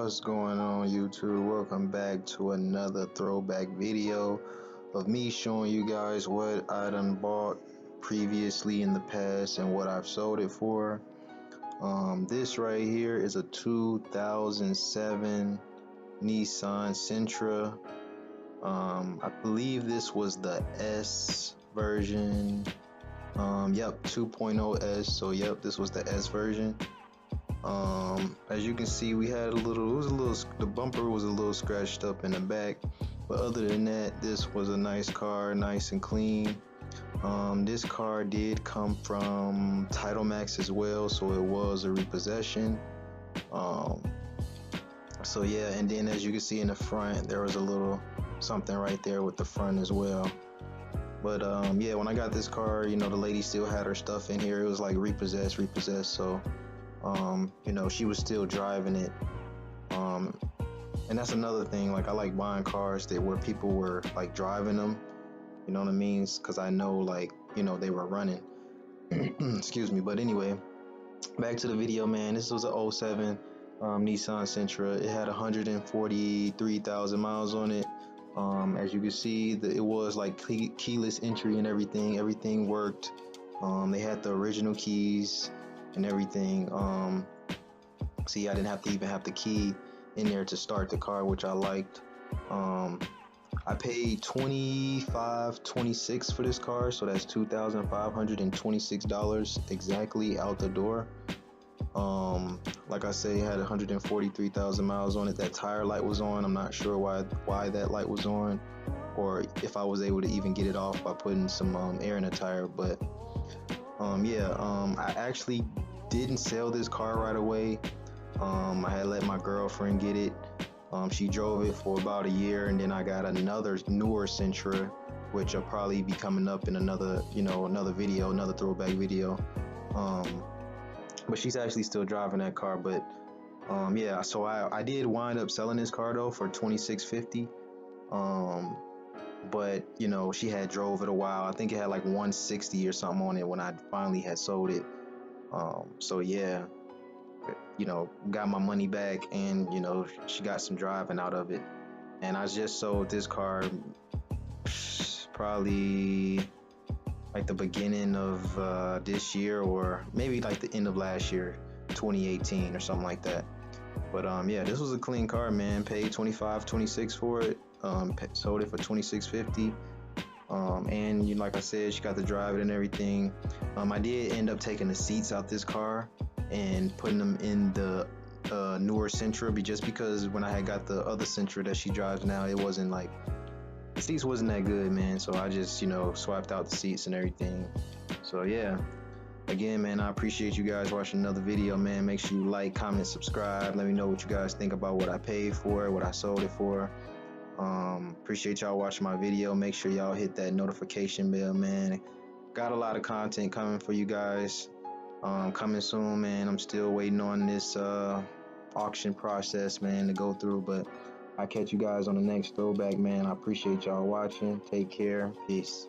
What's going on, YouTube? Welcome back to another throwback video of me showing you guys what I done bought previously in the past and what I've sold it for. This right here is a 2007 Nissan Sentra. I believe this was the S version. Yep, 2.0 S. So yep, this was the S version. As you can see, we had the bumper was a little scratched up in the back, but other than that, this was a nice car, nice and clean. This car did come from Title Max as well, so it was a repossession. So yeah, and then as you can see in the front, there was a little something right there with the front as well. But yeah, when I got this car, you know, the lady still had her stuff in here. It was like repossessed, so you know, she was still driving it. And that's another thing, like I like buying cars where people were like driving them, you know what I mean, because I know, like, you know, they were running. Excuse me. But anyway, back to the video, man. This was a 07 Nissan Sentra. It had 143,000 miles on it. As you can see, it was like keyless entry and everything worked. They had the original keys and everything. See, I didn't have the key in there to start the car, which I liked. I paid $25.26 for this car, so that's $2,526 exactly out the door. Like I say, it had 143,000 miles on it. That tire light was on. I'm not sure why that light was on, or if I was able to even get it off by putting some air in the tire. But I actually didn't sell this car right away. I had let my girlfriend get it. She drove it for about a year, and then I got another newer Sentra, which will probably be coming up in another video, another throwback video. But she's actually still driving that car. But yeah, so I did wind up selling this car though for $26.50. But you know, she had drove it a while. I think it had like 160 or something on it when I finally had sold it. So yeah, you know, got my money back, and you know, she got some driving out of it. And I just sold this car probably like the beginning of this year, or maybe like the end of last year, 2018 or something like that. But yeah, this was a clean car, man. Paid $25.26 for it. Sold it for $26.50. And you know, like I said, she got to drive it and everything. I did end up taking the seats out this car and putting them in the newer Sentra, just because when I had got the other Sentra that she drives now, it wasn't like, the seats wasn't that good, man. So I just, you know, swapped out the seats and everything. So yeah, again, man, I appreciate you guys watching another video, man. Make sure you like, comment, subscribe. Let me know what you guys think about what I paid for it, what I sold it for. Appreciate y'all watching my video. Make sure y'all hit that notification bell, man. Got a lot of content coming for you guys. Coming soon, man. I'm still waiting on this auction process, man, to go through, but I'll catch you guys on the next throwback, man. I appreciate y'all watching. Take care. Peace.